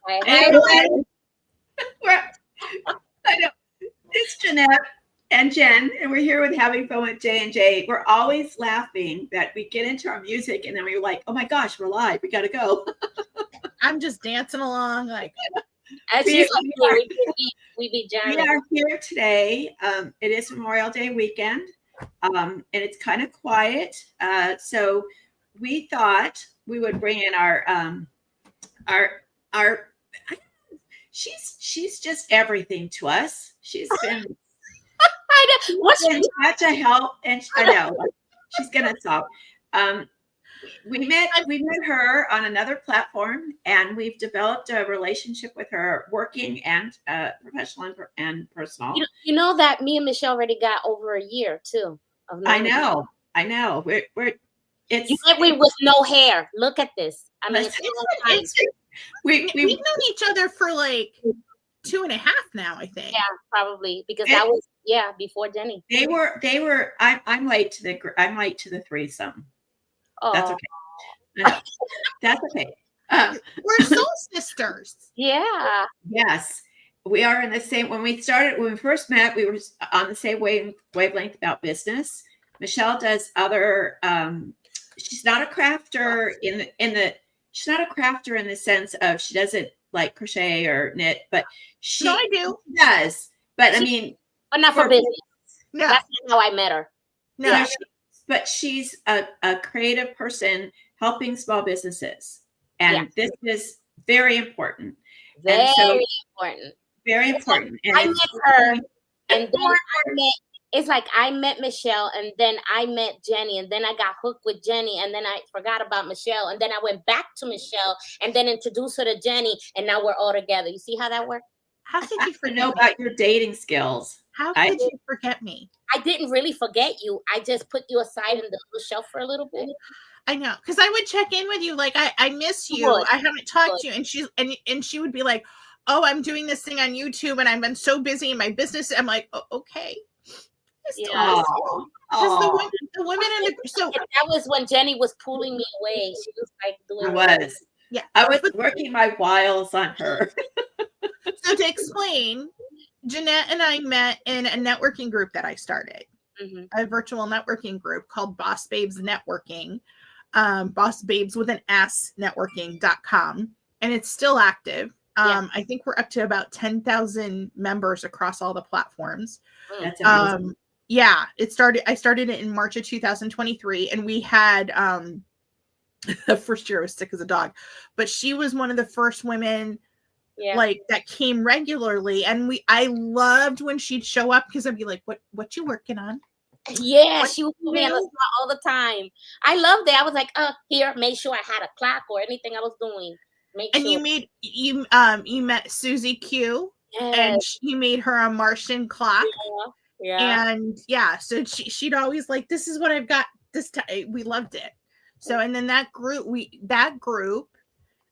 Hi. I know. It's Jeanette and Jen, and we're here with Having Fun with J&J. We're always laughing that we get into our music, and then we're like, oh my gosh, we're live. We got to go. I'm just dancing along like... We be jamming. We are here today. It is Memorial Day weekend, and it's kind of quiet. So we thought we would bring in our she's just everything to us. She's been such a help, and I know she's gonna solve. We met her on another platform, and we've developed a relationship with her, working and professional and personal. You know that me and Michelle already got over a year too. I know. We with no hair. Look at this. I mean, we've known each other for like 2.5 now, I think. Yeah, probably because that was before Jenny. They were. I'm late to the threesome. Oh. That's okay. No, that's okay. We're soul sisters. Yeah. Yes, we are in the same. When we first met, we were on the same wavelength about business. Michelle does other. She's not a crafter she's not a crafter in the sense of she doesn't like crochet or knit, but she I do. Does. But I mean, but not for business. No, that's not how I met her. No, yeah. But she's a creative person helping small businesses, and this is very important. Very important. Very important. And I met her, and then I met Michelle, and then I met Jenny, and then I got hooked with Jenny, and then I forgot about Michelle, and then I went back to Michelle, and then introduced her to Jenny, and now we're all together. You see how that worked? How could you forget know about your dating skills? How could you forget me? I didn't really forget you. I just put you aside in the little shelf for a little bit. I know, because I would check in with you, like I miss you. I haven't talked to you, and she would be like, "Oh, I'm doing this thing on YouTube, and I've been so busy in my business." I'm like, "Oh, okay." Yeah. The women in the that was when Jenny was pulling me away. She was like doing. I was working my wiles on her. So to explain, Jeanette and I met in a networking group that I started, a virtual networking group called Boss Babes Networking, Boss Babes with an S networking.com, and it's still active. I think we're up to about 10,000 members across all the platforms. That's amazing. I started it in March of 2023, and we had the first year I was sick as a dog, but she was one of the first women that came regularly, and I loved when she'd show up, because I'd be like, what you working on? Yeah, she would put me on the spot all the time. I loved it. I was like, here, make sure I had a clock or anything I was doing. You met Susie Q, and you made her a Martian clock. And so she'd always like, this is what I've got this time. We loved it. So, and then that group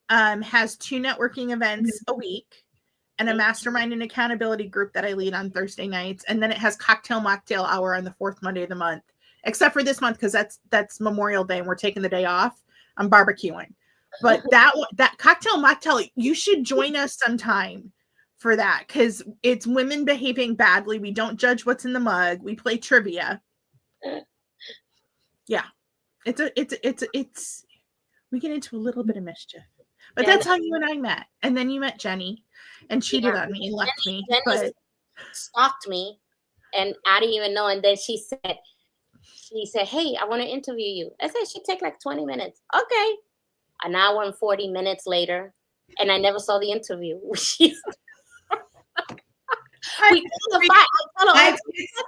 has 2 networking events a week, and a mastermind and accountability group that I lead on Thursday nights. And then it has cocktail mocktail hour on the 4th Monday of the month, except for this month, because that's Memorial Day and we're taking the day off. I'm barbecuing. But that cocktail mocktail, you should join us sometime for that, because it's women behaving badly. We don't judge what's in the mug. We play trivia. Yeah, it's we get into a little bit of mischief, but that's how you and I met. And then you met Jenny, and cheated on me and left me. Jenny stalked me, and I didn't even know. And then she said, "Hey, I want to interview you." I said, "It should take like 20 minutes." Okay. An hour and 40 minutes later, and I never saw the interview.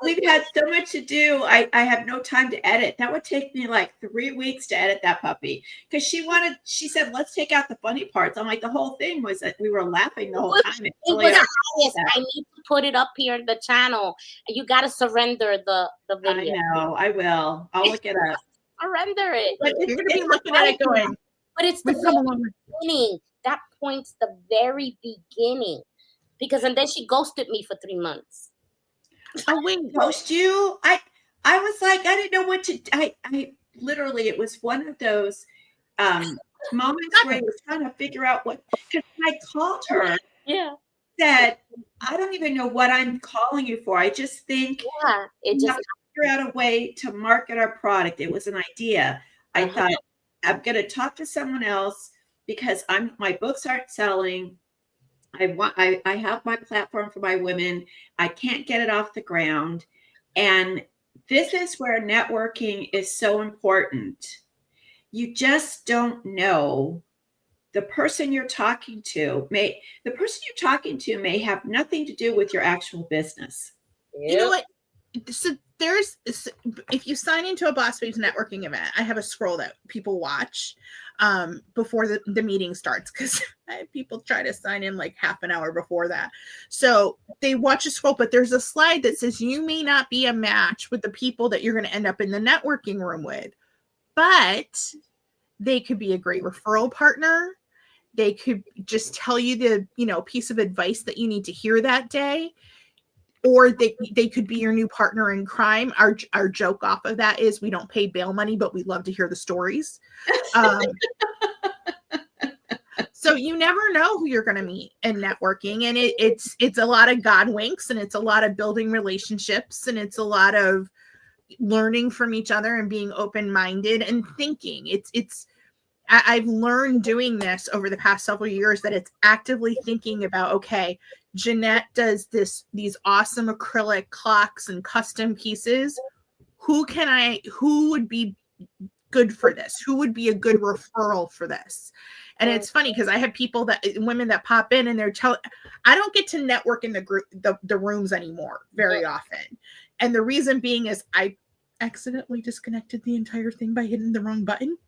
We've had so much to do. I have no time to edit. That would take me like 3 weeks to edit that puppy, because she said, let's take out the funny parts. I'm like, the whole thing was that we were laughing the whole time. It was hilarious. I need to put it up here in the channel. You got to surrender the video. I know. I will. I'll look it up. Surrender it. But you're going to be looking at it going, but it's the beginning. That point's the very beginning. And then she ghosted me for 3 months. Oh, wait, ghost you? I was like, I didn't know what to. I literally, it was one of those moments where you're trying to figure out what, because I called her, Yeah. said, I don't even know what I'm calling you for. I just think Yeah. It we have just, to figure out a way to market our product. It was an idea. I thought, I'm going to talk to someone else because my books aren't selling. I have my platform for my women. I can't get it off the ground. And this is where networking is so important. You just don't know the person you're talking to may have nothing to do with your actual business. You know what? So if you sign into a Boss Babes networking event, I have a scroll that people watch before the meeting starts, because I have people try to sign in like half an hour before that. So they watch a scroll, but there's a slide that says you may not be a match with the people that you're going to end up in the networking room with, but they could be a great referral partner. They could just tell you the piece of advice that you need to hear that day. Or they could be your new partner in crime. Our joke off of that is we don't pay bail money, but we love to hear the stories. So you never know who you're going to meet in networking, and it's a lot of God winks, and it's a lot of building relationships, and it's a lot of learning from each other and being open-minded and thinking. I've learned doing this over the past several years that it's actively thinking about, okay, Jeanette does these awesome acrylic clocks and custom pieces. Who would be good for this? Who would be a good referral for this? And it's funny because I have women that pop in and I don't get to network in the group, the rooms anymore very often. And the reason being is I accidentally disconnected the entire thing by hitting the wrong button.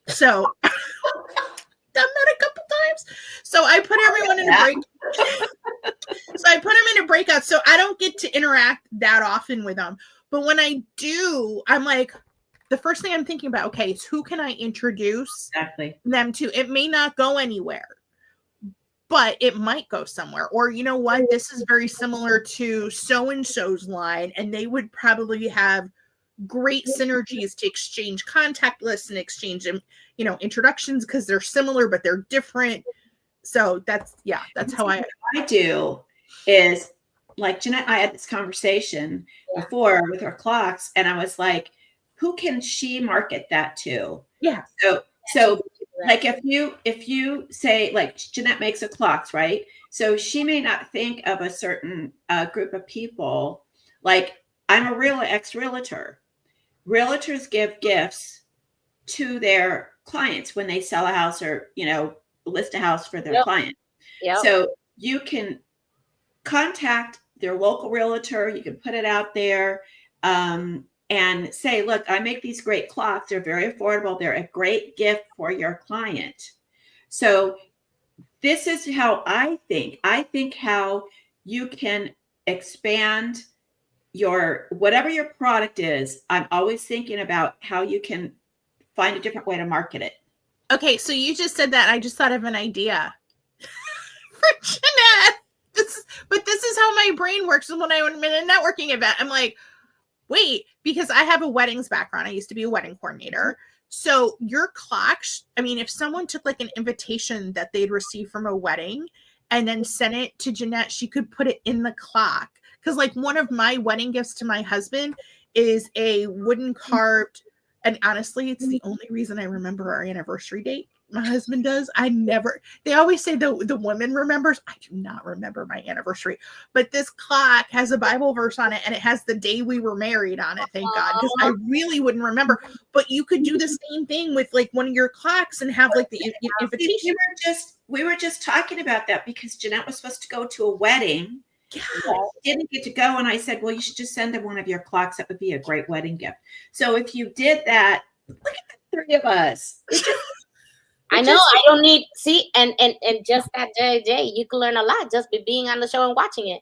So done that a couple times. So I put everyone in a break. So I put them in a breakout. So I don't get to interact that often with them. But when I do, I'm like, the first thing I'm thinking about, okay, is who can I introduce them to? It may not go anywhere, but it might go somewhere. Or you know what? This is very similar to so-and-so's line, and they would probably have great synergies to exchange contact lists and exchange introductions, because they're similar but they're different. So that's how I do is, like Jeanette and I had this conversation before with our clocks, and I was like, who can she market that to? Yeah. So like if you say, like, Jeanette makes a clocks, right? So she may not think of a certain group of people. Like, I'm a ex-realtor. Realtors give gifts to their clients when they sell a house or, list a house for their client. Yep. So you can contact their local realtor. You can put it out there and say, look, I make these great clocks. They're very affordable. They're a great gift for your client. So this is how I think. I think how you can expand whatever your product is. I'm always thinking about how you can find a different way to market it. Okay, so you just said that. I just thought of an idea for Jeanette. This is how my brain works when I'm in a networking event. I'm like, wait, because I have a weddings background. I used to be a wedding coordinator. So your clocks, I mean, if someone took like an invitation that they'd received from a wedding and then sent it to Jeanette, she could put it in the clock. Because like one of my wedding gifts to my husband is a wooden carved, and honestly, it's the only reason I remember our anniversary date. My husband does. They always say the woman remembers. I do not remember my anniversary. But this clock has a Bible verse on it, and it has the day we were married on it, thank God, because I really wouldn't remember. But you could do the same thing with like one of your clocks and have like the invitation. We were just talking about that because Jeanette was supposed to go to a wedding. Yeah. Didn't get to go, and I said, well, you should just send them one of your clocks. That would be a great wedding gift. So if you did that, look at the three of us. I know. I don't need and just that day, you can learn a lot just by being on the show and watching it.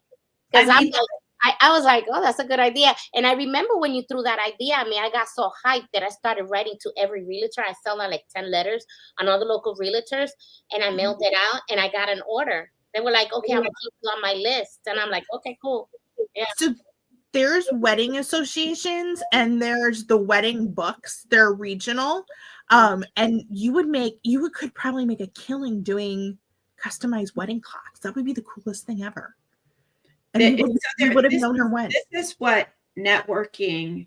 Because I was like, oh, that's a good idea. And I remember when you threw that idea at me, I got so hyped that I started writing to every realtor. I sent out like 10 letters on all the local realtors, and I mailed it out, and I got an order. They were like, okay, I'm gonna keep you on my list. And I'm like, okay, cool. Yeah. So there's wedding associations and there's the wedding books. They're regional. And could probably make a killing doing customized wedding clocks. That would be the coolest thing ever. And we would have known her when. This is what networking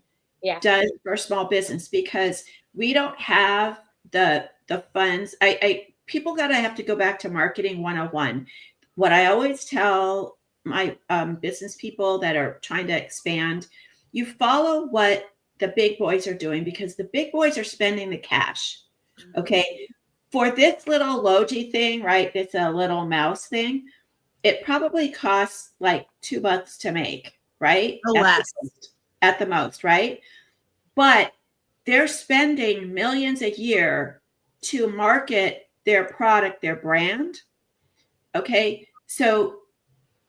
does for small business, because we don't have the funds. People have to go back to marketing 101. What I always tell my business people that are trying to expand, you follow what the big boys are doing, because the big boys are spending the cash. Okay. For this little Logi thing, right? It's a little mouse thing. It probably costs like $2 to make, right? At the most, right? But they're spending millions a year to market their product, their brand. Okay. So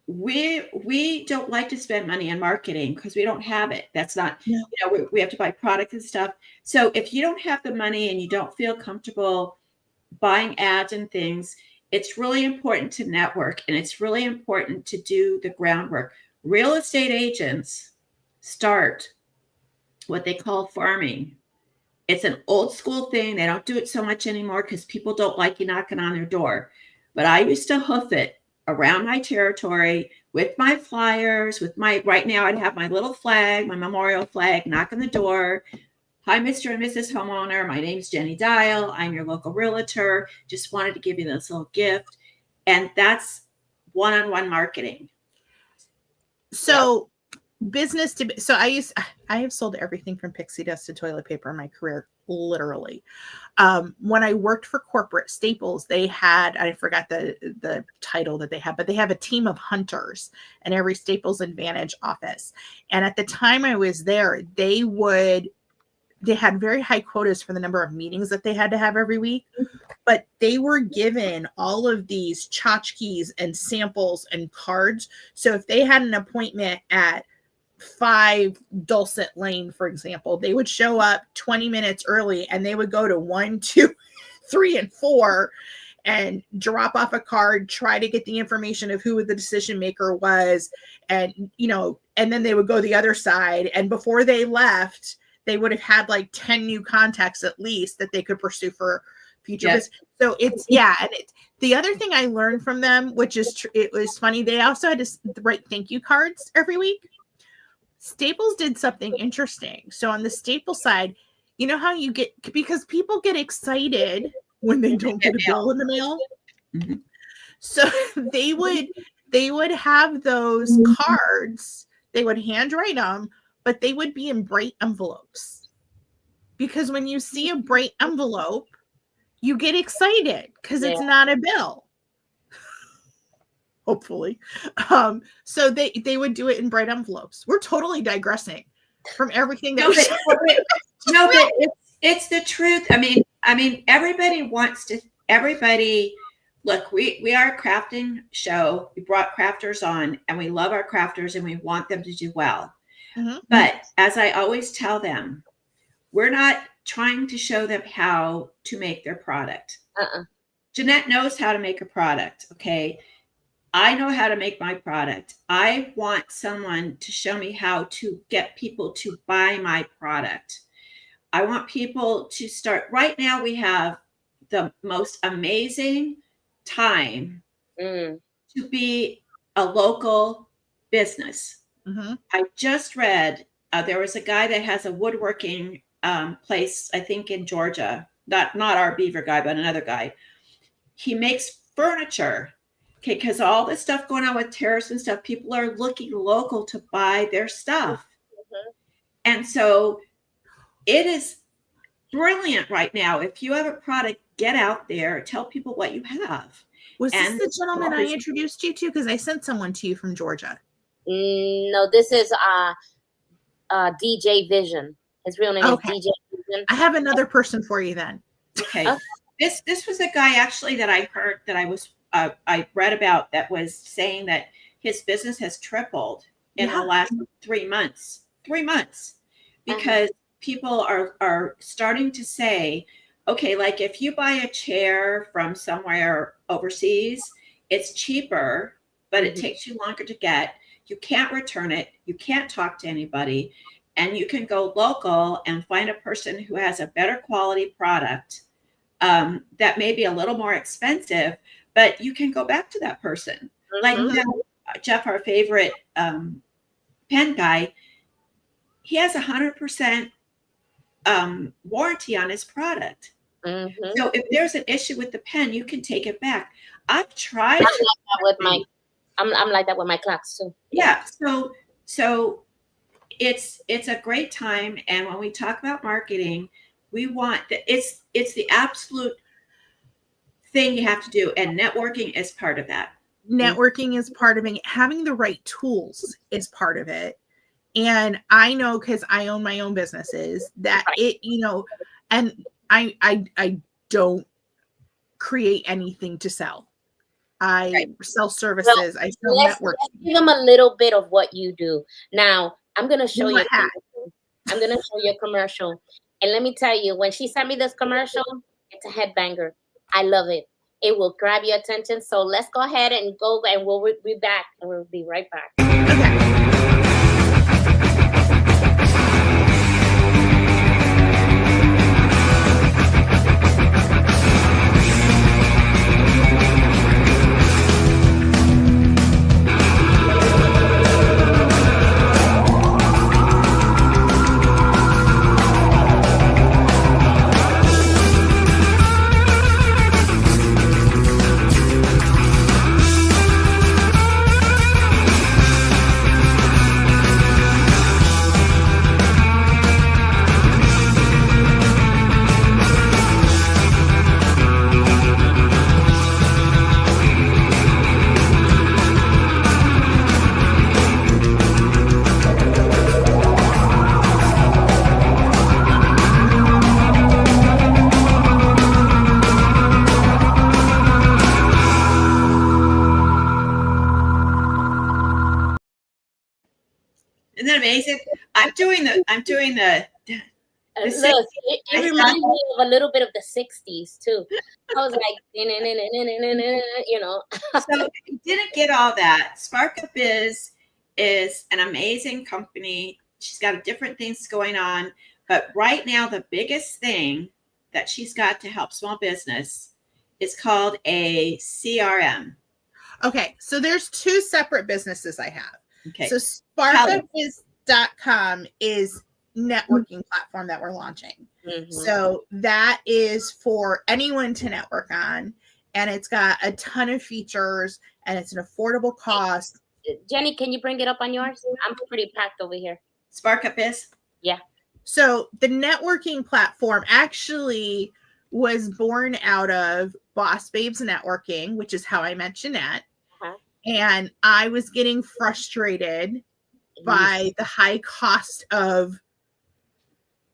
we don't like to spend money on marketing because we don't have it. That's not, we have to buy product and stuff. So if you don't have the money and you don't feel comfortable buying ads and things, it's really important to network, and it's really important to do the groundwork. Real estate agents start what they call farming. It's an old school thing. They don't do it so much anymore because people don't like you knocking on their door. But I used to hoof it around my territory with my flyers, right now I'd have my little flag, my memorial flag, knock on the door. Hi, Mr. and Mrs. Homeowner. My name's Jenny Dial. I'm your local realtor. Just wanted to give you this little gift. And that's one-on-one marketing. So I have sold everything from pixie dust to toilet paper in my career, literally. When I worked for corporate Staples, they had, I forgot the title that they had, but they have a team of hunters in every Staples Advantage office. And at the time I was there, they had very high quotas for the number of meetings that they had to have every week, but they were given all of these tchotchkes and samples and cards. So if they had an appointment at 5 Dulcet Lane, for example, they would show up 20 minutes early and they would go to 1, 2, 3, and 4 and drop off a card, try to get the information of who the decision maker was. And, and then they would go the other side. And before they left, they would have had like 10 new contacts at least that they could pursue for future business. So the other thing I learned from them, which is it was funny, they also had to write thank you cards every week. Staples did something interesting. So on the Staples side, you know how you get, because people get excited when they don't get a bill in the mail. Mm-hmm. So they would have those cards, they would handwrite them, but they would be in bright envelopes, because when you see a bright envelope, you get excited because it's not a bill. Hopefully. So they would do it in bright envelopes. We're totally digressing from everything that but it's the truth. I mean, everybody look, we are a crafting show. We brought crafters on, and we love our crafters and we want them to do well. Mm-hmm. But as I always tell them, we're not trying to show them how to make their product. Jeanette knows how to make a product. Okay. I know how to make my product. I want someone to show me how to get people to buy my product. I want people to start. Right now, we have the most amazing time to be a local business. Mm-hmm. I just read there was a guy that has a woodworking place, I think in Georgia, not our Beaver guy, but another guy. He makes furniture. Okay, because all this stuff going on with tariffs and stuff, people are looking local to buy their stuff. Mm-hmm. And so it is brilliant right now. If you have a product, get out there, tell people what you have. Was this the gentleman I introduced you to? Because I sent someone to you from Georgia. No, this is DJ Vision. His real name is DJ Vision. I have another person for you then. Okay. This was a guy actually that I heard that I read about that was saying that his business has tripled in the last 3 months. 3 months. Because people are starting to say, okay, like if you buy a chair from somewhere overseas, it's cheaper, but it takes you longer to get. You can't return it. You can't talk to anybody. and you can go local and find a person who has a better quality product that may be a little more expensive, but you can go back to that person. Like Jeff, our favorite pen guy, he has 100% warranty on his product. So if there's an issue with the pen, you can take it back. I've tried I'm like that with my clocks too. Yeah. So it's a great time. And when we talk about marketing, we want it's the absolute thing you have to do. And networking is part of that. Networking is part of it. Having the right tools is part of it. And I know, because I own my own businesses, that it, and I don't create anything to sell. I sell services. I sell networking. Let's give them a little bit of what you do. Now, I'm going to show you. I'm going to show you a commercial. And let me tell you, when she sent me this commercial, it's a headbanger. I love it. It will grab your attention. So let's go ahead and go, and we'll be back. And we'll be right back. Okay. Isn't that amazing? I'm doing the Look, it reminds me of a little bit of the 60s too. I was like, So if you didn't get all that, Spark Up is an amazing company. She's got different things going on, but right now the biggest thing that she's got to help small business is called a CRM. Okay, so there's two separate businesses I have. Okay. So sparkupiz.com is networking platform that we're launching. So that is for anyone to network on, and it's got a ton of features, and it's an affordable cost. Jenny, can you bring it up on yours? I'm pretty packed over here. Spark Up is? Yeah. So the networking platform actually was born out of Boss Babes Networking, which is how I met Jeanette. And I was getting frustrated by the high cost of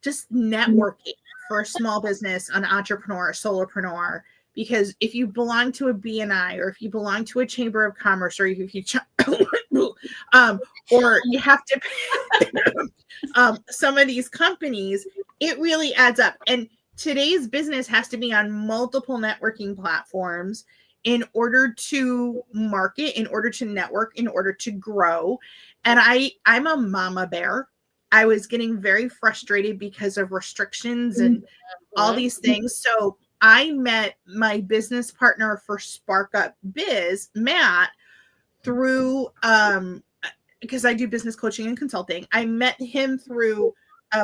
just networking for a small business, an entrepreneur, a solopreneur. Because if you belong to a BNI, or if you belong to a chamber of commerce, or if you or you have to some of these companies, it really adds up. And today's business has to be on multiple networking platforms in order to market, in order to network, in order to grow. And I'm a mama bear. I was getting very frustrated because of restrictions and all these things. So I met my business partner for Spark Up Biz, Matt, through because I do business coaching and consulting. I met him through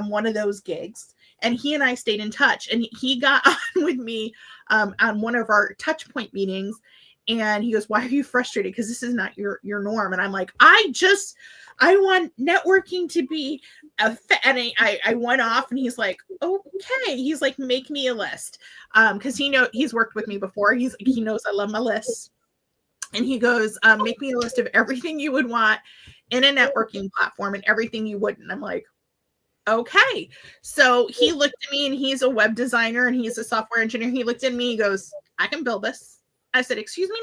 one of those gigs, and he and I stayed in touch. And he got on with me on one of our touch point meetings, and he goes, "Why are you frustrated? Because this is not your norm." And I'm like, I want networking to be and I went off, and he's like, okay. He's like, make me a list. Because he's worked with me before. He knows I love my lists. And he goes, make me a list of everything you would want in a networking platform and everything you wouldn't. I'm like, okay. So he looked at me, and he's a web designer and he's a software engineer. He looked at me, he goes, I can build this. I said, excuse me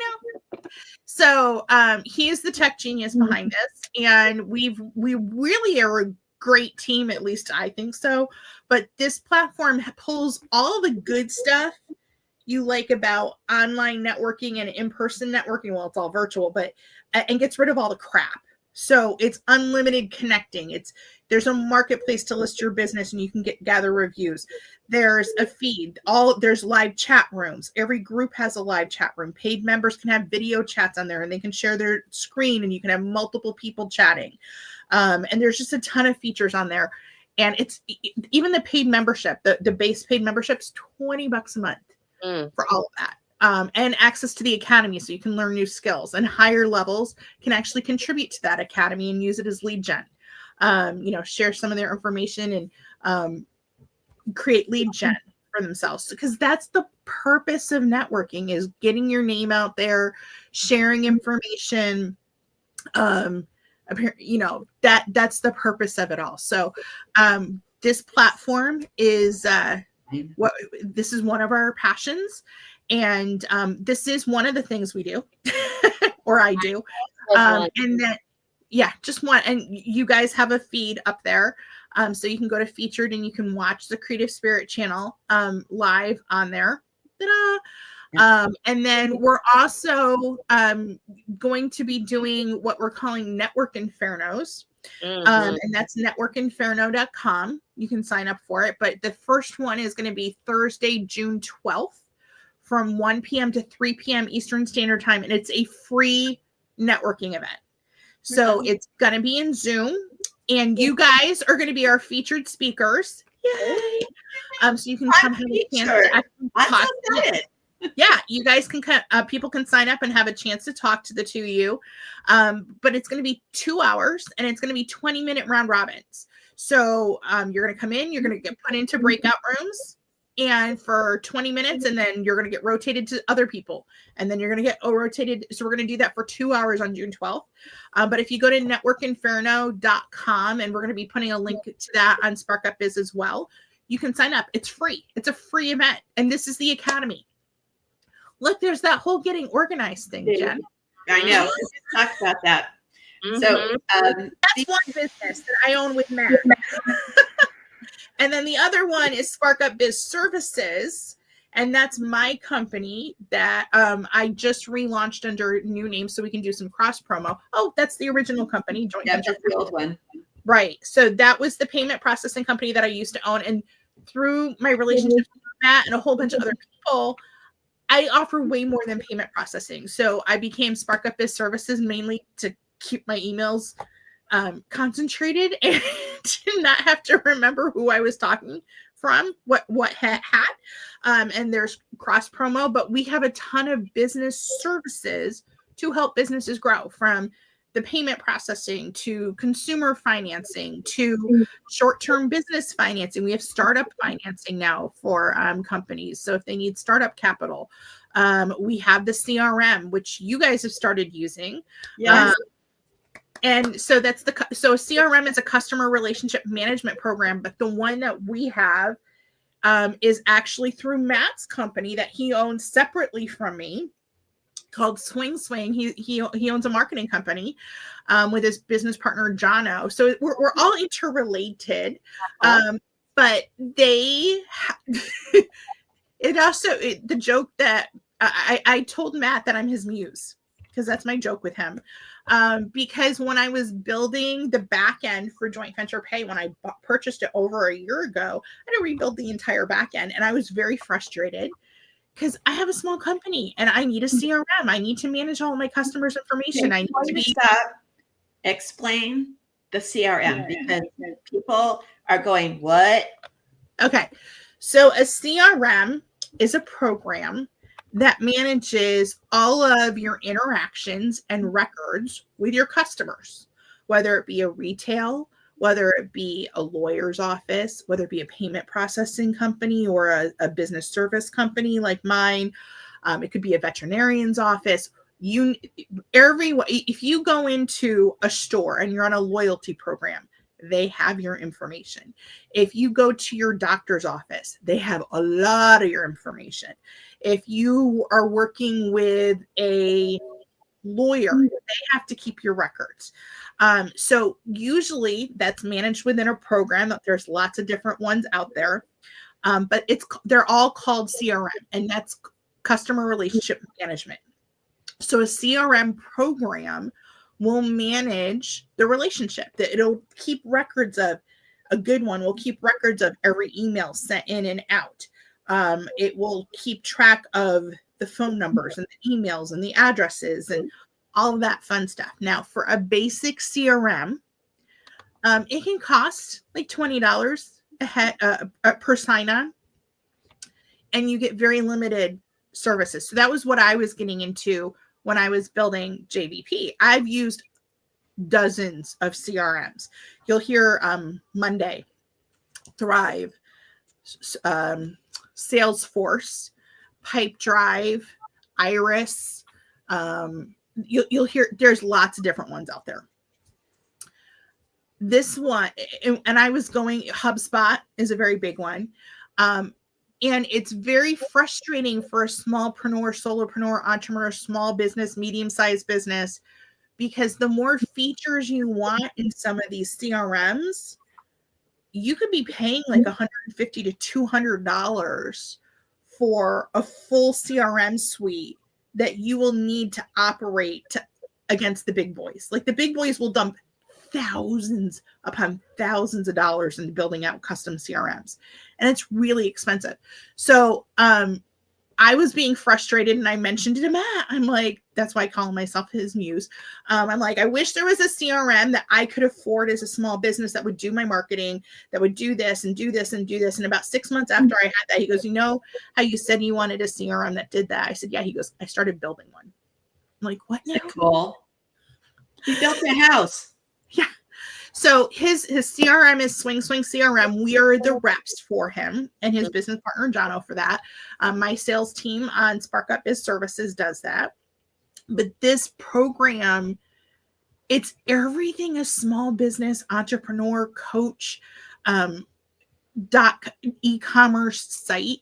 now. So he is the tech genius behind us, and we really are a great team, at least I think so. But this platform pulls all the good stuff you like about online networking and in-person networking. Well, it's all virtual, but and gets rid of all the crap. So it's unlimited connecting. There's a marketplace to list your business, and you can gather reviews. There's a feed. There's live chat rooms. Every group has a live chat room. Paid members can have video chats on there, and they can share their screen, and you can have multiple people chatting. And there's just a ton of features on there. And it's even the paid membership, the base paid membership's $20 a month for all of that. And access to the academy, so you can learn new skills, and higher levels can actually contribute to that academy and use it as lead gen. Share some of their information and create lead gen for themselves, because that's the purpose of networking, is getting your name out there, sharing information. That's the purpose of it all. So this platform is this is one of our passions. And this is one of the things we do, or I do. And then, just one. And you guys have a feed up there. So you can go to featured and you can watch the Creative Spirit channel live on there. Ta-da! And then we're also going to be doing what we're calling Network Infernos. And that's networkinferno.com. You can sign up for it. But the first one is going to be Thursday, June 12th. From 1 p.m. to 3 p.m. Eastern Standard Time. And it's a free networking event. So it's going to be in Zoom. And you guys are going to be our featured speakers. Yay! So you can come have a chance to actually talk. Yeah, you guys can people can sign up and have a chance to talk to the two of you. But it's going to be 2 hours, and it's going to be 20-minute round robins. So you're going to come in, you're going to get put into breakout rooms. And for 20 minutes, and then you're going to get rotated to other people, and then you're going to get rotated. So we're going to do that for 2 hours on June 12th. But if you go to networkinferno.com, and we're going to be putting a link to that on Spark Up Biz as well, you can sign up. It's free. It's a free event. And this is the Academy. Look, there's that whole getting organized thing, Jen. I know. Let's talk about that. So that's one business that I own with Matt. And then the other one is Spark Up Biz Services. And that's my company that I just relaunched under a new name, so we can do some cross promo. Oh, that's the original company. Joint venture. That's the old one. Right. So that was the payment processing company that I used to own. And through my relationship with Matt and a whole bunch of other people, I offer way more than payment processing. So I became Spark Up Biz Services mainly to keep my emails concentrated and to not have to remember who I was talking from, what hat. And there's cross promo, but we have a ton of business services to help businesses grow, from the payment processing to consumer financing to short-term business financing. We have startup financing now for companies. So if they need startup capital, we have the CRM, which you guys have started using. Yes. And so so a CRM is a customer relationship management program, but the one that we have is actually through Matt's company that he owns separately from me, called Swing. He owns a marketing company with his business partner Jono. So we're all interrelated, but the joke that I told Matt that I'm his muse, because that's my joke with him. Because when I was building the back end for Joint Venture Pay, when I purchased it over a year ago, I had to rebuild the entire back end, and I was very frustrated because I have a small company and I need a CRM. I need to manage all of my customers' information. I need to explain the CRM, because people are going, what? Okay, so a CRM is a program that manages all of your interactions and records with your customers, whether it be a retail, whether it be a lawyer's office, whether it be a payment processing company or a business service company like mine. It could be a veterinarian's office. If you go into a store and you're on a loyalty program, they have your information. If you go to your doctor's office, they have a lot of your information. If you are working with a lawyer, they have to keep your records. So usually that's managed within a program. There's lots of different ones out there, but they're all called CRM, and that's customer relationship management. So a CRM program will manage the relationship. That it'll keep records of, a good one will keep records of every email sent in and out. It will keep track of the phone numbers and the emails and the addresses and all of that fun stuff. Now, for a basic CRM, it can cost like $20 per sign-on, and you get very limited services. So that was what I was getting into when I was building JVP. I've used dozens of CRMs. You'll hear Monday, Thrive, Salesforce, Pipedrive, Iris. You'll hear there's lots of different ones out there. This one, and I was going, HubSpot is a very big one. And it's very frustrating for a smallpreneur, solopreneur, entrepreneur, small business, medium-sized business, because the more features you want in some of these CRMs, you could be paying like $150 to $200 for a full CRM suite that you will need to operate against the big boys. Like the big boys will dump thousands upon thousands of dollars into building out custom CRMs. And it's really expensive. So I was being frustrated, and I mentioned it to Matt. I'm like, that's why I call myself his muse. I'm like, I wish there was a CRM that I could afford as a small business that would do my marketing, that would do this and do this and do this. And about 6 months after I had that, he goes, you know how you said you wanted a CRM that did that? I said, yeah. He goes, I started building one. I'm like, what now? Cool. He built a house. Yeah. So his CRM is Swing CRM. We are the reps for him and his business partner, Jono, for that. My sales team on Spark Up Biz Services does that. But this program, it's everything a small business entrepreneur, coach, e-commerce site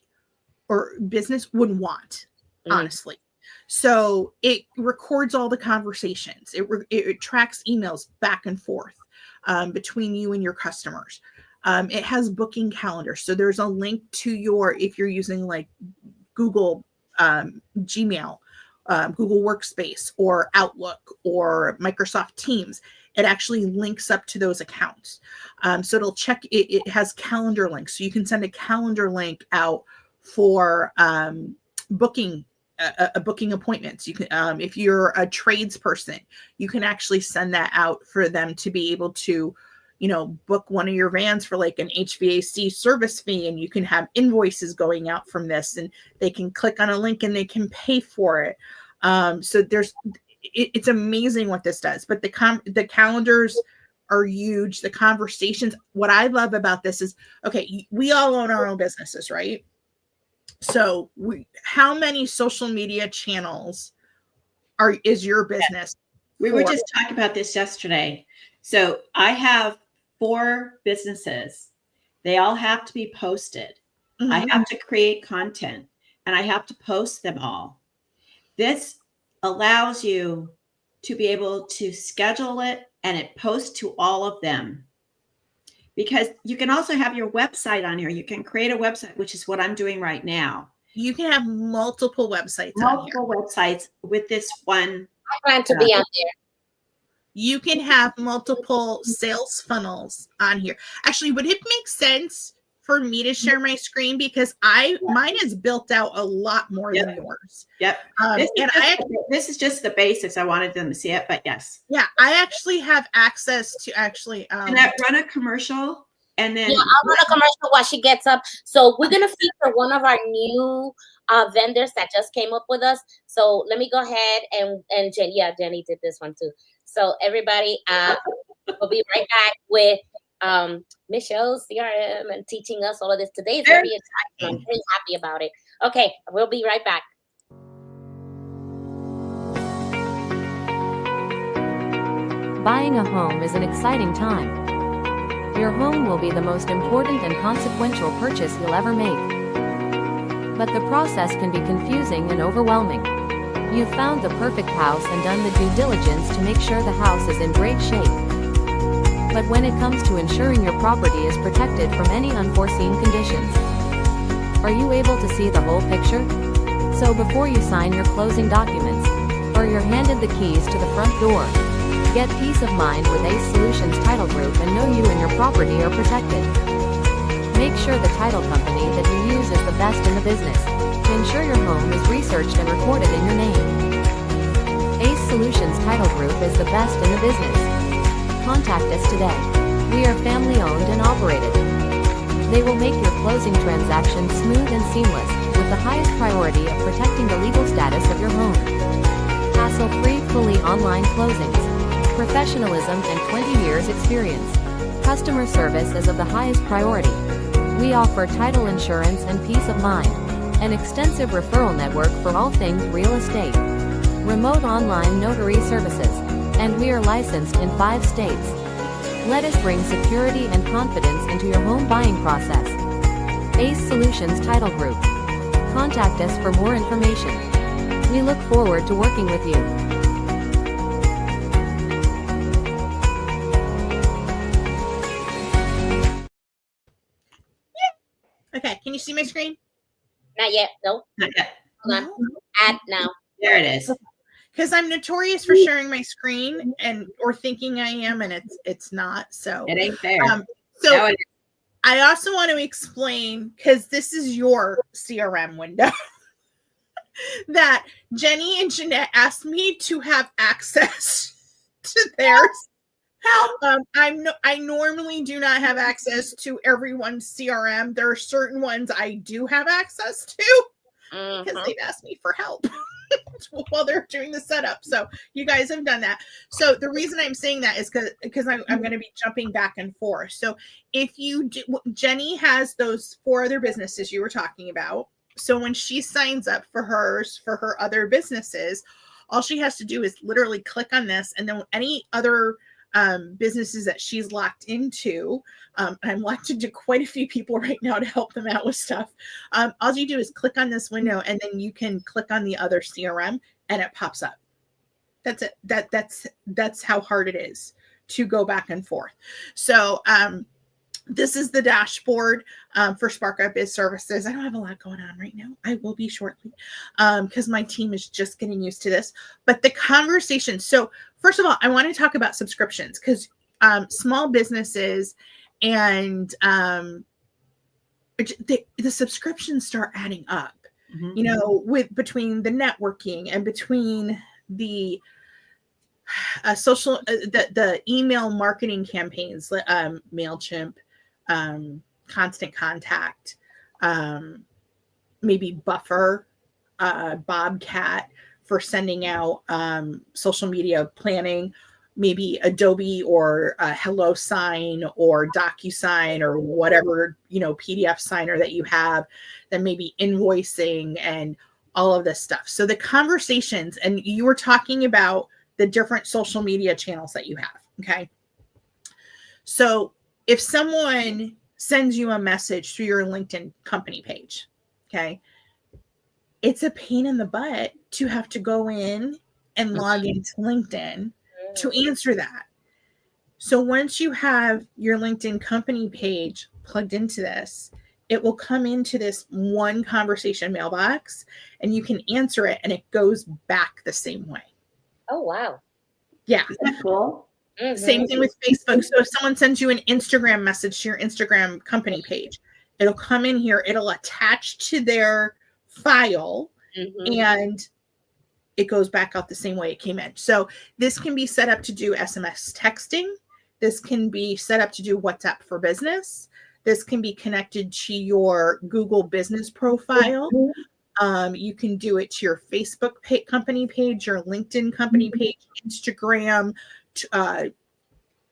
or business would want, honestly. So it records all the conversations. It tracks emails back and forth between you and your customers. It has booking calendars. So there's a link to if you're using like Google Gmail, Google Workspace or Outlook or Microsoft Teams, it actually links up to those accounts. So it'll check, it has calendar links. So you can send a calendar link out for booking appointments. You can, if you're a tradesperson, you can actually send that out for them to be able to, book one of your vans for like an HVAC service fee, and you can have invoices going out from this, and they can click on a link and they can pay for it. So it's amazing what this does. But the calendars are huge. The conversations. What I love about this is, okay, we all own our own businesses, right? So how many social media channels is your business? We were just talking about this yesterday. So I have 4 businesses. They all have to be posted. Mm-hmm. I have to create content and I have to post them all. This allows you to be able to schedule it and it posts to all of them. Because you can also have your website on here. You can create a website, which is what I'm doing right now. You can have multiple websites multiple websites with this one. I plan to be on there. You can have multiple sales funnels on here. Actually, would it make sense for me to share my screen? Because mine is built out a lot more than yours. Yep. This is just the basics. I wanted them to see it, but yes. Yeah, I actually have access to actually. Can I run a commercial? And then I'll run a commercial while she gets up. So we're gonna feature one of our new vendors that just came up with us. So let me go ahead and Jenny did this one too. So everybody, we'll be right back with Michelle's CRM and teaching us all of this today. It's very exciting. I'm very happy about it. Okay, we'll be right back. Buying a home is an exciting time. Your home will be the most important and consequential purchase you'll ever make. But the process can be confusing and overwhelming. You've found the perfect house and done the due diligence to make sure the house is in great shape. But when it comes to ensuring your property is protected from any unforeseen conditions, are you able to see the whole picture? So before you sign your closing documents, or you're handed the keys to the front door, Get peace of mind with Ace Solutions Title Group and know you and your property are protected. Make sure the title company that you use is the best in the business to ensure your home is researched and recorded in your name. Ace Solutions Title Group is the best in the business. Contact us today. We are family owned and operated. They will make your closing transactions smooth and seamless, with the highest priority of protecting the legal status of your home. Hassle-free, fully online closings. Professionalism and 20 years experience. Customer service is of the highest priority. We offer title insurance and peace of mind. An extensive referral network for all things real estate. Remote online notary services. And we are licensed in 5 states. Let us bring security and confidence into your home buying process. Ace Solutions Title Group. Contact us for more information. We look forward to working with you. Okay, can you see my screen? Not yet. No. Not yet. Hold on. Add now. There it is. Because I'm notorious for sharing my screen or thinking I am, and it's not. So It ain't there. so Now it- I also want to explain, because this is your CRM window, that Jenny and Jeanette asked me to have access to theirs. I normally do not have access to everyone's CRM. There are certain ones I do have access to because they've asked me for help while they're doing the setup. So you guys have done that. So the reason I'm saying that is because I'm going to be jumping back and forth. So if you do, Jenny has those 4 other businesses you were talking about. So when she signs up for her other businesses, all she has to do is literally click on this, and then any other businesses that she's locked into, and I'm locked into quite a few people right now to help them out with stuff. All you do is click on this window, and then you can click on the other CRM, and it pops up. That's it. That's how hard it is to go back and forth. So this is the dashboard for Spark Up Biz Services. I don't have a lot going on right now. I will be shortly because my team is just getting used to this. But the conversation. So first of all, I want to talk about subscriptions, because small businesses and the subscriptions start adding up. Mhm. You know, between the networking and between the social, the email marketing campaigns, MailChimp, Constant Contact, maybe Buffer, Bobcat for sending out social media planning, maybe Adobe or HelloSign or DocuSign or whatever, PDF signer that you have, then maybe invoicing and all of this stuff. So the conversations, and you were talking about the different social media channels that you have. Okay. So if someone sends you a message through your LinkedIn company page, okay, it's a pain in the butt to have to go in and log into LinkedIn to answer that. So once you have your LinkedIn company page plugged into this, it will come into this one conversation mailbox, and you can answer it, and it goes back the same way. Oh, wow. Yeah. Isn't that cool? Mhm. Same thing with Facebook. So if someone sends you an Instagram message to your Instagram company page, it'll come in here, it'll attach to their file, and it goes back out the same way it came in. So this can be set up to do SMS texting. This can be set up to do WhatsApp for Business. This can be connected to your Google business profile. You can do it to your Facebook company page, your LinkedIn company page, Instagram.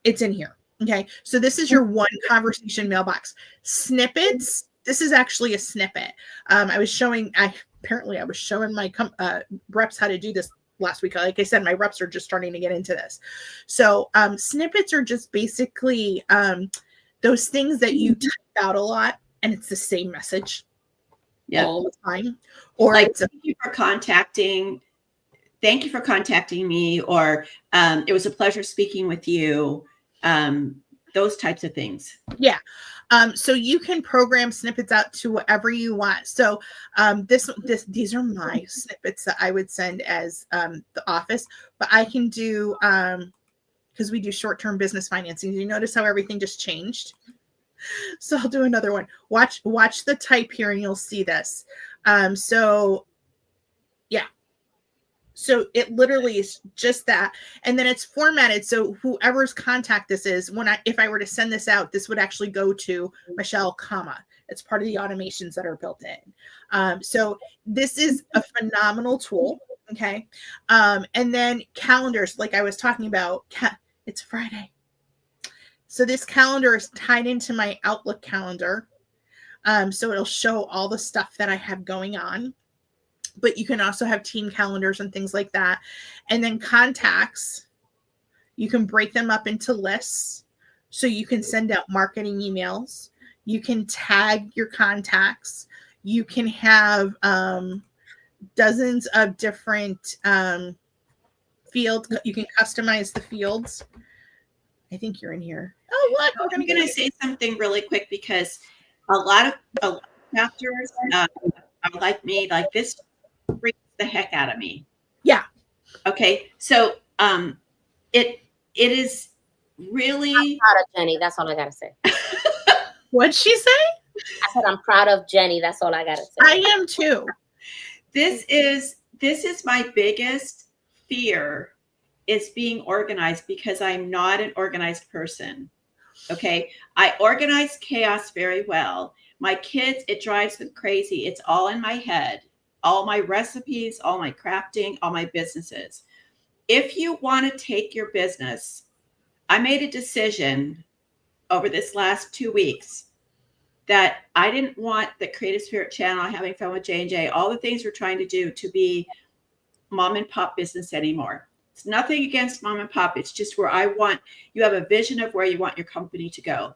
It's in here. Okay. So this is your one conversation mailbox. Snippets. This is actually a snippet. I was showing my reps how to do this last week. Like I said, my reps are just starting to get into this. So snippets are just basically those things that you type out a lot, and it's the same message all the time. Or Like, it's thank you for contacting me, or it was a pleasure speaking with you. Those types of things. Yeah. So you can program snippets out to whatever you want. So these are my snippets that I would send as the office, but I can do because we do short-term business financing. You notice how everything just changed? So I'll do another one. Watch the type here and you'll see this. So yeah. So it literally is just that. And then it's formatted. So whoever's contact this is, if I were to send this out, this would actually go to Michelle, comma. It's part of the automations that are built in. So this is a phenomenal tool. Okay. And then calendars, like I was talking about, it's Friday. So this calendar is tied into my Outlook calendar. So it'll show all the stuff that I have going on. But you can also have team calendars and things like that. And then contacts, you can break them up into lists. So you can send out marketing emails. You can tag your contacts. You can have dozens of different fields. You can customize the fields. I think you're in here. Oh, look. I'm going to say something really quick because a lot of crafters are like me, like this freaks the heck out of me. Yeah. Okay. So it is really. I'm proud of Jenny. That's all I gotta say. What'd she say? I said I'm proud of Jenny. That's all I gotta say. I am too. This is my biggest fear, is being organized, because I'm not an organized person. Okay. I organize chaos very well. My kids, it drives them crazy. It's all in my head. All my recipes, all my crafting, all my businesses. If you want to take your business, I made a decision over this last 2 weeks that I didn't want the Creative Spirit channel, Having Fun with J&J, all the things we're trying to do, to be mom and pop business anymore. It's nothing against mom and pop. It's just where you have a vision of where you want your company to go.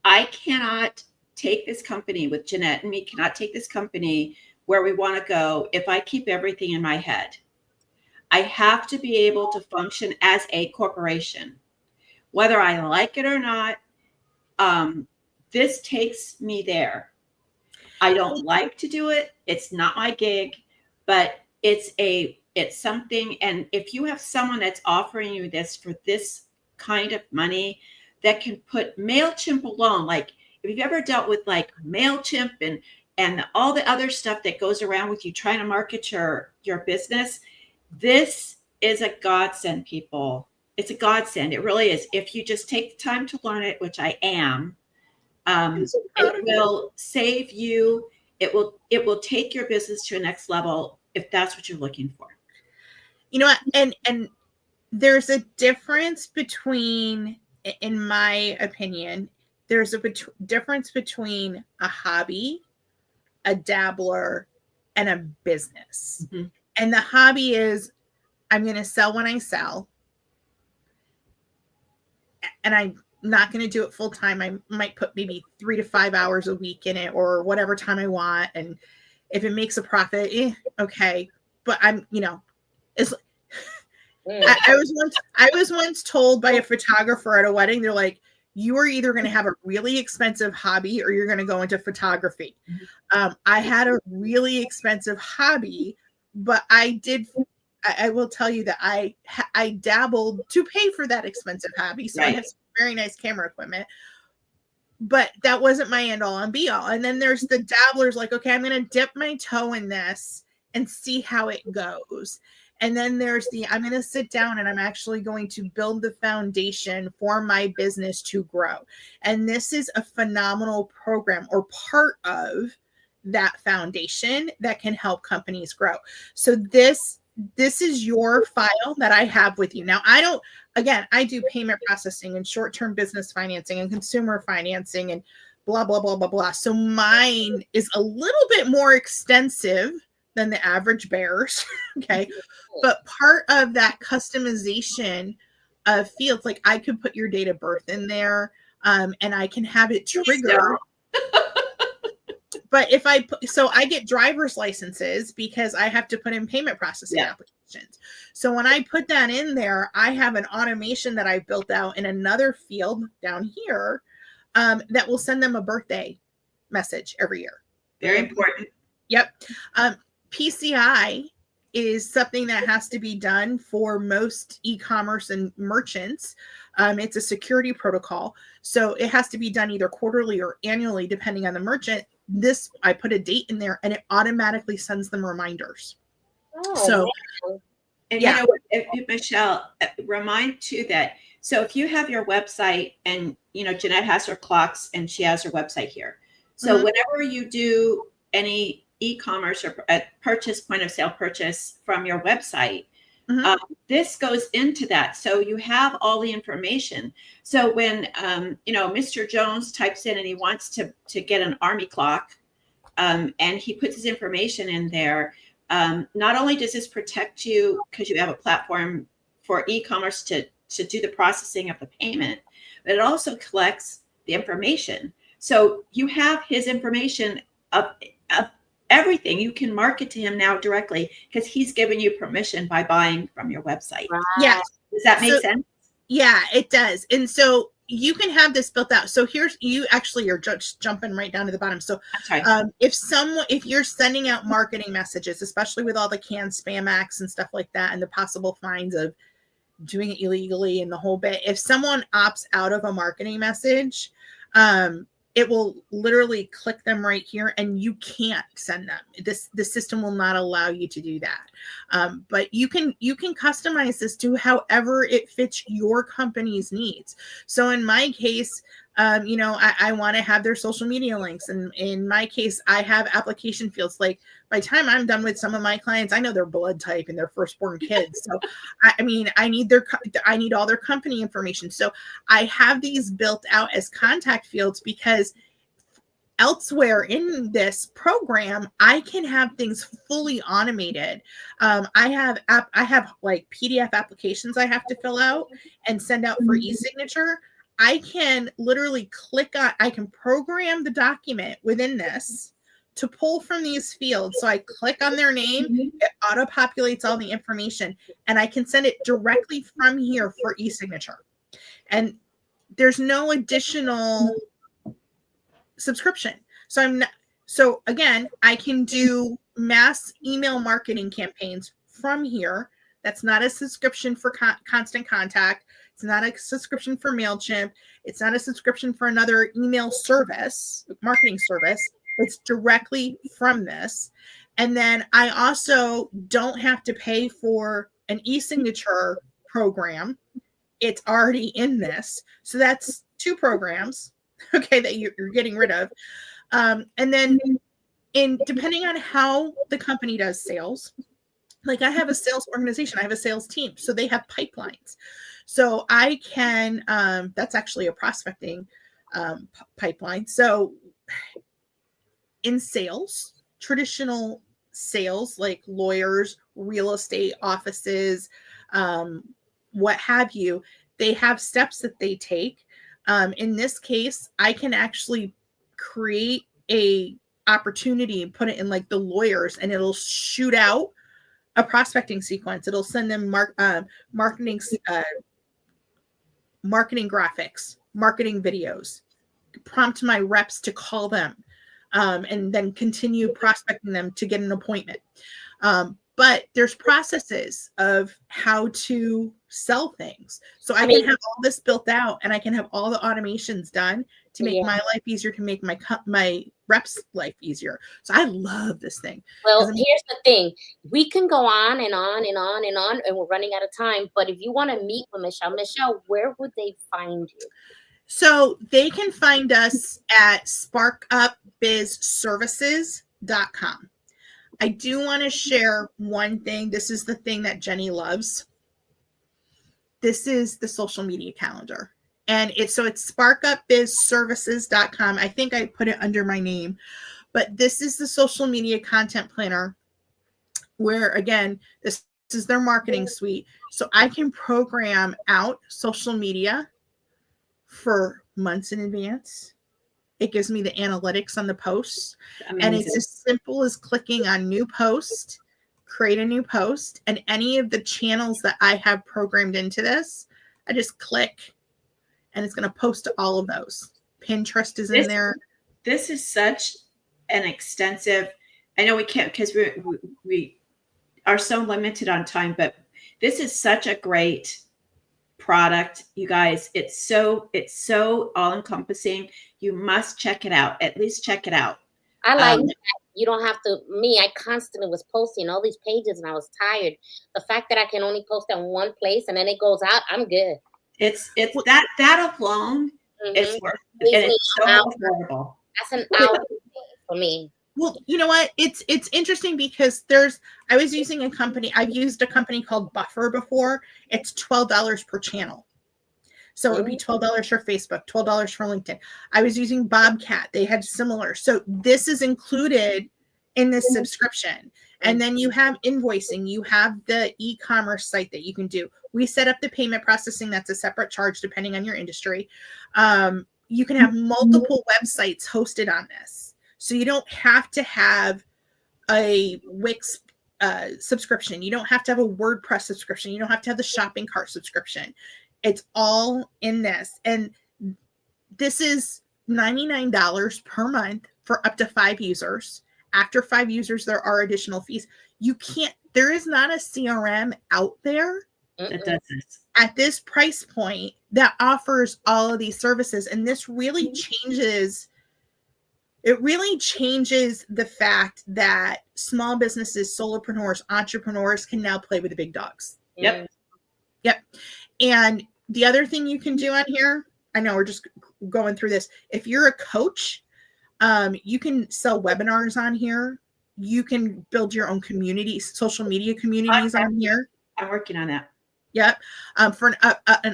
I cannot take this company with Jeanette and me, cannot take this company where we want to go if I keep everything in my head. I have to be able to function as a corporation, whether I like it or not. This takes me there. I don't like to do it. It's not my gig, but it's something. And if you have someone that's offering you this for this kind of money, that can put MailChimp alone, like if you've ever dealt with like MailChimp and all the other stuff that goes around with you trying to market your business, this is a godsend, people. It's a godsend. It really is. If you just take the time to learn it, which I am, it will save you. It will take your business to a next level if that's what you're looking for. You know what? And there's a difference between, in my opinion, there's a difference between a hobby, a dabbler, and a business. Mm-hmm. And the hobby is, I'm going to sell when I sell. And I'm not going to do it full time. I might put maybe 3 to 5 hours a week in it, or whatever time I want. And if it makes a profit, okay. But it's. I was once told by a photographer at a wedding, they're like, you are either going to have a really expensive hobby or you're going to go into photography. I had a really expensive hobby, but I will tell you that I dabbled to pay for that expensive hobby. So right. I have some very nice camera equipment, but that wasn't my end all and be all. And then there's the dabblers like, okay, I'm going to dip my toe in this and see how it goes. And then there's I'm going to sit down and I'm actually going to build the foundation for my business to grow. And this is a phenomenal program, or part of that foundation, that can help companies grow. So this is your file that I have with you. Now, I do payment processing and short-term business financing and consumer financing and blah, blah, blah, blah, blah. So mine is a little bit more extensive than the average bear's. Okay. But part of that customization of fields, like I could put your date of birth in there, and I can have it trigger. But if I get driver's licenses because I have to put in payment processing applications. So when I put that in there, I have an automation that I built out in another field down here, that will send them a birthday message every year. Very important. Yep. PCI is something that has to be done for most e-commerce and merchants. It's a security protocol. So it has to be done either quarterly or annually, depending on the merchant. This, I put a date in there and it automatically sends them reminders. Oh, So, man. And Yeah. you know, Michelle, remind too that, so if you have your website and, you know, Jeanette has her clocks and she has her website here. So whenever you do any e-commerce or purchase, point of sale purchase from your website, this goes into that. So you have all the information. So when, you know, Mr. Jones types in and he wants to get an army clock, and he puts his information in there, not only does this protect you because you have a platform for e-commerce to do the processing of the payment, but it also collects the information. So you have his information of everything. You can market to him now directly because he's given you permission by buying from your website. Right. Yeah. Does that make sense? Yeah, it does. And so you can have this built out. So here's, you actually are just jumping right down to the bottom. So if you're sending out marketing messages, especially with all the canned spam acts and stuff like that, and the possible fines of doing it illegally and the whole bit, if someone opts out of a marketing message, it will literally click them right here and you can't send them. The system will not allow you to do that. But you can customize this to however it fits your company's needs. So in my case, you know, I want to have their social media links. And in my case, I have application fields. Like by the time I'm done with some of my clients, I know their blood type and their firstborn kids. So I mean, I need all their company information. So I have these built out as contact fields because elsewhere in this program, I can have things fully automated. I have like PDF applications I have to fill out and send out for e-signature. I can literally I can program the document within this to pull from these fields. So I click on their name, it auto populates all the information, and I can send it directly from here for e-signature. And there's no additional subscription. So again, I can do mass email marketing campaigns from here. That's not a subscription for Constant Contact. It's not a subscription for MailChimp. It's not a subscription for another email service, marketing service. It's directly from this. And then I also don't have to pay for an e-signature program. It's already in this. So that's 2 programs, okay, that you're getting rid of. And then depending on how the company does sales, like I have a sales organization, I have a sales team, so they have pipelines. So I can, that's actually a prospecting pipeline. So in sales, traditional sales, like lawyers, real estate offices, what have you, they have steps that they take. In this case, I can actually create a opportunity and put it in like the lawyers, and it'll shoot out a prospecting sequence. It'll send them marketing graphics, marketing videos, prompt my reps to call them, and then continue prospecting them to get an appointment. But there's processes of how to sell things. So I can have all this built out, and I can have all the automations done to make my life easier, to make my reps' life easier. So I love this thing. Well, here's the thing. We can go on and on and on and on, and we're running out of time. But if you want to meet with Michelle, where would they find you? So they can find us at sparkupbizservices.com. I do want to share one thing. This is the thing that Jenny loves. This is the social media calendar. And it's sparkupbizservices.com. I think I put it under my name, but this is the social media content planner where, again, this is their marketing suite. So I can program out social media for months in advance. It gives me the analytics on the posts. Amazing. And it's as simple as clicking on new post, create a new post, and any of the channels that I have programmed into this, I just click and it's going to post to all of those. Pinterest is in there. This is such an extensive, I know we can't, because we are so limited on time, but this is such a great product, you guys. It's so all encompassing. You must check it out. At least check it out. I like that you don't have to. Me, I constantly was posting all these pages, and I was tired. The fact that I can only post in one place and then it goes out, I'm good. It's that alone is worth it. And it's so affordable. That's an hour for me. Well, you know what? It's interesting because I've used a company called Buffer before. It's $12 per channel. So it would be $12 for Facebook, $12 for LinkedIn. I was using Bobcat. They had similar. So this is included in this subscription. And then you have invoicing. You have the e-commerce site that you can do. We set up the payment processing. That's a separate charge depending on your industry. You can have multiple websites hosted on this. So you don't have to have a Wix subscription. You don't have to have a WordPress subscription. You don't have to have the shopping cart subscription. It's all in this. And this is $99 per month for up to 5 users. After 5 users, there are additional fees. There is not a CRM out there that does this at this price point that offers all of these services. And this really changes the fact that small businesses, solopreneurs, entrepreneurs can now play with the big dogs. Yep. And the other thing you can do on here, I know we're just going through this. If you're a coach, you can sell webinars on here. You can build your own community, social media communities on here. I'm working on that. Yep. For an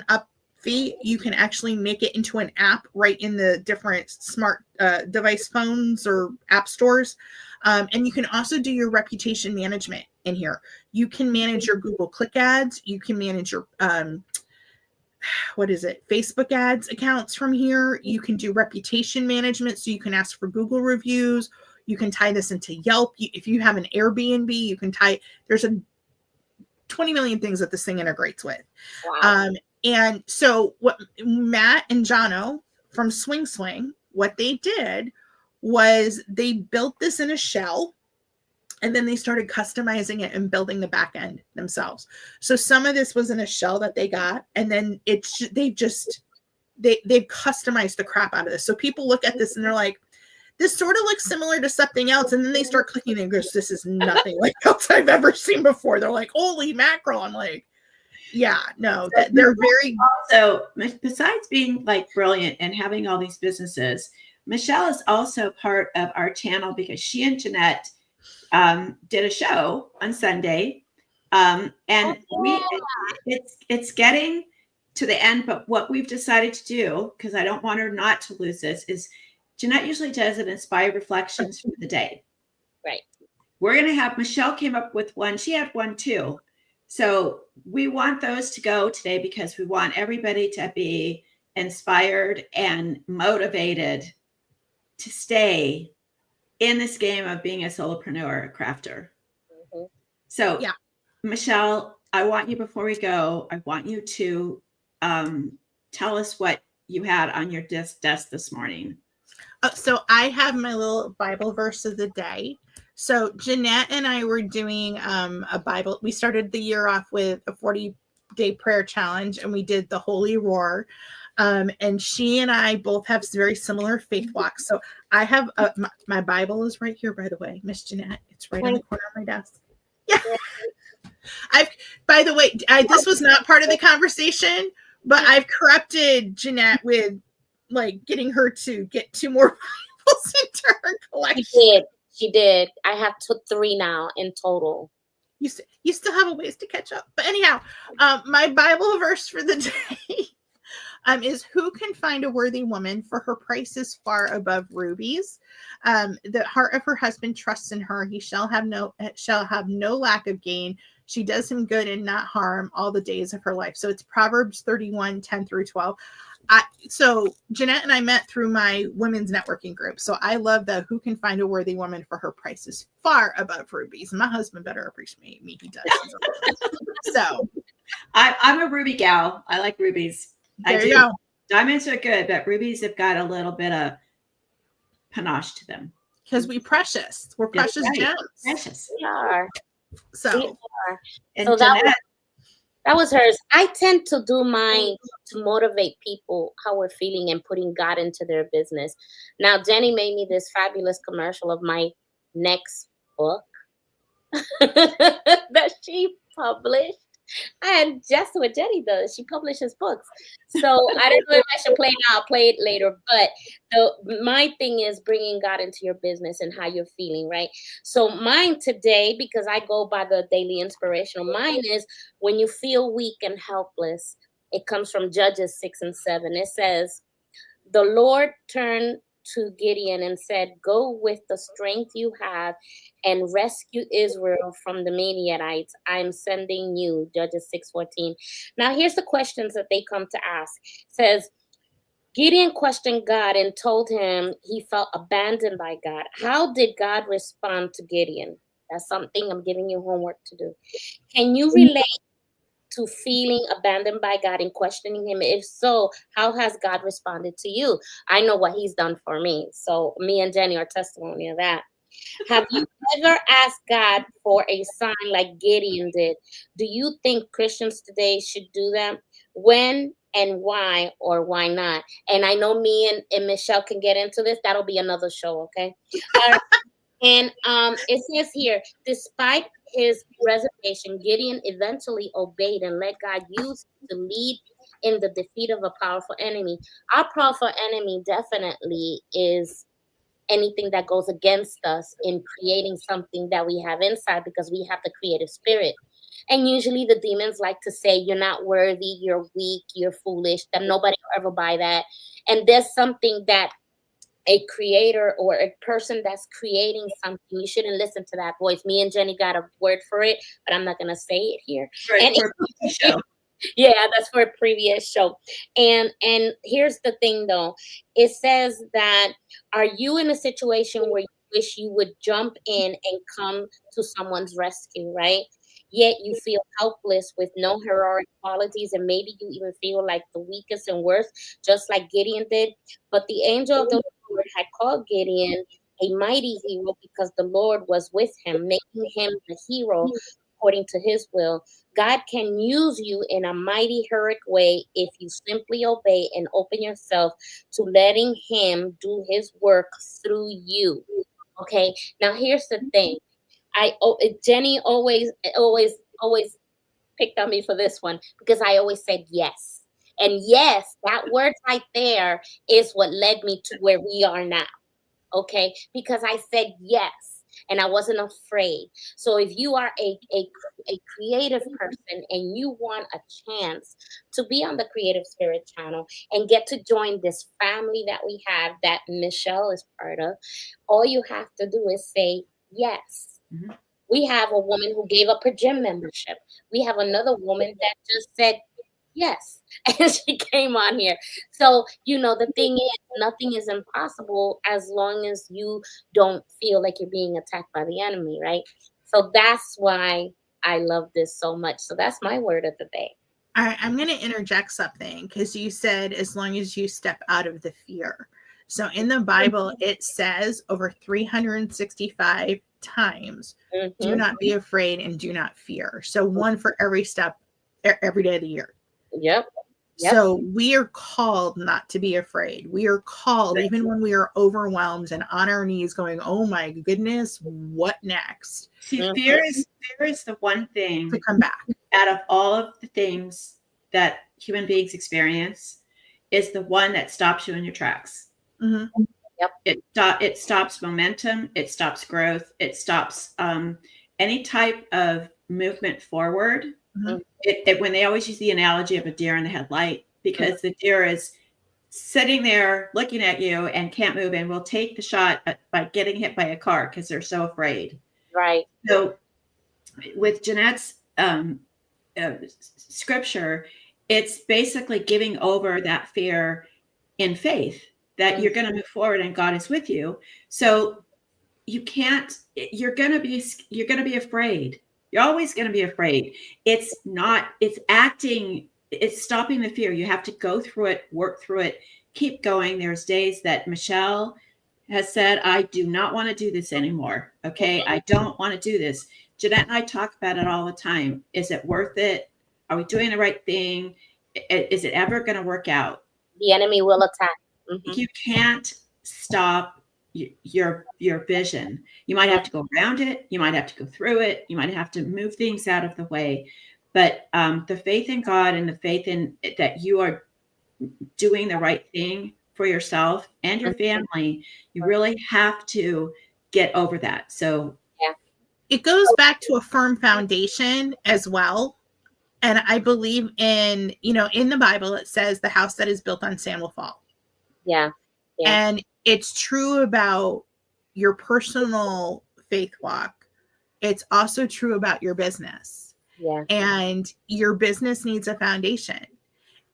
up fee, you can actually make it into an app right in the different smart device phones or app stores. And you can also do your reputation management in here. You can manage your Google Click ads. You can manage your Facebook ads accounts from here. You can do reputation management. So you can ask for Google reviews. You can tie this into Yelp. If you have an Airbnb, you can there's 20 million things that this thing integrates with. Wow. And so what Matt and Jono from Swing, what they did was they built this in a shell, and then they started customizing it and building the back end themselves. So some of this was in a shell that they got, and then they've customized the crap out of this. So people look at this and they're like, this sort of looks similar to something else. And then they start clicking and goes, this is nothing like else I've ever seen before. They're like, holy mackerel. I'm like, yeah, no, they're very. Also, besides being like brilliant and having all these businesses, Michelle is also part of our channel because she and Jeanette did a show on Sunday. And it's getting to the end, but what we've decided to do, because I don't want her not to lose this, is Jeanette usually does an inspired reflections for the day. Right. We're going to have, Michelle came up with one. She had one too. So we want those to go today because we want everybody to be inspired and motivated to stay in this game of being a solopreneur, a crafter. Mm-hmm. So yeah, Michelle, I want you, before we go, I want you to tell us what you had on your desk this morning. So I have my little Bible verse of the day. So Jeanette and I were doing a Bible. We started the year off with a 40-day prayer challenge, and we did the Holy Roar. And she and I both have very similar faith walks. So I have my Bible is right here, by the way, Miss Jeanette. It's right in the corner of my desk. Yeah. By the way, this was not part of the conversation, but I've corrupted Jeanette with like getting her to get 2 more Bibles into her collection. She did. I have 3 now in total. You still have a ways to catch up. But anyhow, my Bible verse for the day is, who can find a worthy woman, for her price is far above rubies. The heart of her husband trusts in her. He shall have no lack of gain. She does him good and not harm all the days of her life. So it's Proverbs 31:10-12. So Jeanette and I met through my women's networking group. So I love the who can find a worthy woman, for her price is far above rubies. My husband better appreciate me. He does. So I'm a ruby gal. I like rubies. There you go. Diamonds are good, but rubies have got a little bit of panache to them. Because we're precious. We're precious gems. Precious. We are. So We are. And So Jeanette, that was hers. I tend to do mine to motivate people how we're feeling and putting God into their business. Now, Jenny made me this fabulous commercial of my next book that she published. And just what Jenny does, she publishes books. So I don't know if I should play it now. I'll play it later. But my thing is bringing God into your business and how you're feeling, right? So mine today, because I go by the daily inspirational, mine is when you feel weak and helpless. It comes from Judges 6:7. It says, the Lord turned to Gideon and said, go with the strength you have and rescue Israel from the Midianites. I'm sending you. Judges 6:14. Now, here's the questions that they come to ask. It says, Gideon questioned God and told him he felt abandoned by God. How did God respond to Gideon? That's something I'm giving you homework to do. Can you relate to feeling abandoned by God and questioning him? If so, how has God responded to you? I know what he's done for me. So me and Jenny are testimony of that. Have you ever asked God for a sign like Gideon did? Do you think Christians today should do that? When and why, or why not? And I know me and Michelle can get into this. That'll be another show, okay? And it says here, despite his reservation, Gideon eventually obeyed and let God use him to lead in the defeat of a powerful enemy. Our powerful enemy definitely is anything that goes against us in creating something that we have inside, because we have the creative spirit. And usually the demons like to say, you're not worthy, you're weak, you're foolish, that nobody will ever buy that. And there's something that a creator or a person that's creating something, you shouldn't listen to that voice. Me and Jenny got a word for it, but I'm not going to say it here. right, And for a show. yeah, that's for a previous show. And here's the thing though. It says that, are you in a situation where you wish you would jump in and come to someone's rescue, right? Yet you feel helpless with no heroic qualities, and maybe you even feel like the weakest and worst, just like Gideon did. But the angel of the Lord had called Gideon a mighty hero because the Lord was with him, making him the hero according to his will. God can use you in a mighty heroic way if you simply obey and open yourself to letting him do his work through you. Okay. Now here's the thing. Jenny always picked on me for this one because I always said yes. And yes, that word right there is what led me to where we are now. Okay. Because I said yes. And I wasn't afraid. So if you are a creative person and you want a chance to be on the Creative Spirit channel and get to join this family that we have that Michelle is part of, all you have to do is say yes. Mhm. We have a woman who gave up her gym membership. We have another woman that just said yes. And she came on here. So, the thing is, nothing is impossible as long as you don't feel like you're being attacked by the enemy, right? So that's why I love this so much. So that's my word of the day. All right, I'm going to interject something because you said as long as you step out of the fear. So in the Bible, it says over 365 times, do not be afraid and do not fear. So one for every step, every day of the year. Yep. So we are called not to be afraid. We are called, even when we are overwhelmed and on our knees going, oh my goodness, what next? See, fear is the one thing To come back. out of all of the things that human beings experience is the one that stops you in your tracks. Mm-hmm. Yep. It stops momentum. It stops growth. It stops any type of movement forward. Mm-hmm. When they always use the analogy of a deer in the headlight, because the deer is sitting there looking at you and can't move and will take the shot by getting hit by a car because they're so afraid. Right. So with Jeanette's scripture, it's basically giving over that fear in faith that you're going to move forward and God is with you. So you're going to be afraid. You're always going to be afraid. It's stopping the fear. You have to go through it, work through it, keep going. There's days that Michelle has said, I do not want to do this anymore. Okay. I don't want to do this. Jeanette and I talk about it all the time. Is it worth it? Are we doing the right thing? Is it ever going to work out? The enemy will attack. Mm-hmm. You can't stop your vision. You might have to go around it. You might have to go through it. You might have to move things out of the way. But the faith in God and the faith in that you are doing the right thing for yourself and your family, you really have to get over that. So it goes back to a firm foundation as well. And I believe in, in the Bible, it says the house that is built on sand will fall. Yeah. And it's true about your personal faith walk. It's also true about your business. Yeah. And your business needs a foundation.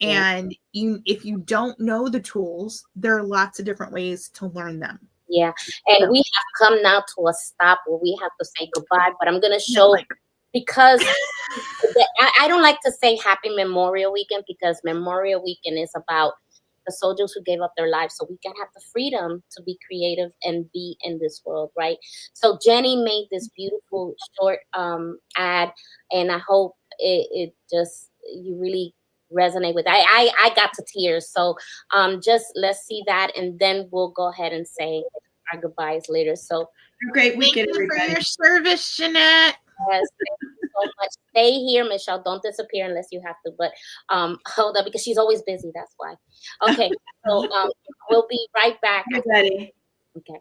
And if you don't know the tools, there are lots of different ways to learn them. Yeah. And we have come now to a stop where we have to say goodbye, but I'm going to show, because I don't like to say Happy Memorial Weekend, because Memorial Weekend is about the soldiers who gave up their lives so we can have the freedom to be creative and be in this world, right? So Jenny made this beautiful short ad, and I hope it just, you really resonate with. I got to tears. So just let's see that, and then we'll go ahead and say our goodbyes later. So great weekend, thank you everybody. for your service, Jeanette. Yes, thank you so much. Stay here, Michelle. Don't disappear unless you have to. But hold up, because she's always busy. That's why. Okay, so we'll be right back. Everybody. Okay.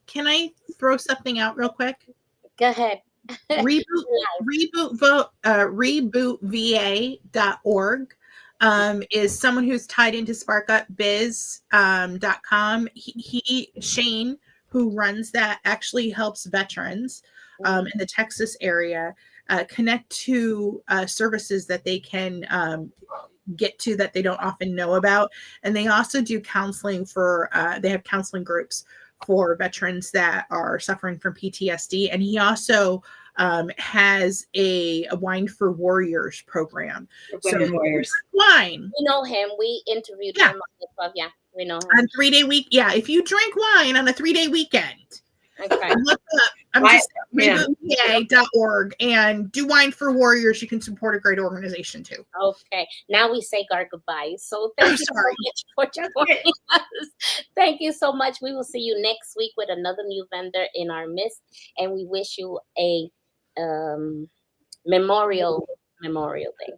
Can I throw something out real quick? Go ahead. Rebootva.org is someone who's tied into sparkupbiz.com. Shane, who runs that, actually helps veterans in the Texas area connect to services that they can get to that they don't often know about. And they also do counseling for, they have counseling groups for veterans that are suffering from PTSD. And he also has a Wine for Warriors program. Women Warriors. Wine. We know him. We interviewed him on the club. Yeah, we know him. On 3-day week. Yeah, if you drink wine on a 3-day weekend, okay. Look up. Rebootva.org and do Wine for Warriors. You can support a great organization too. Okay. Now we say our goodbyes. So thank you so much for joining us. Thank you so much. We will see you next week with another new vendor in our midst. And we wish you a Memorial Day.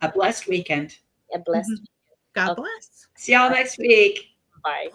A blessed weekend. A blessed weekend. God bless. See y'all next week. Bye.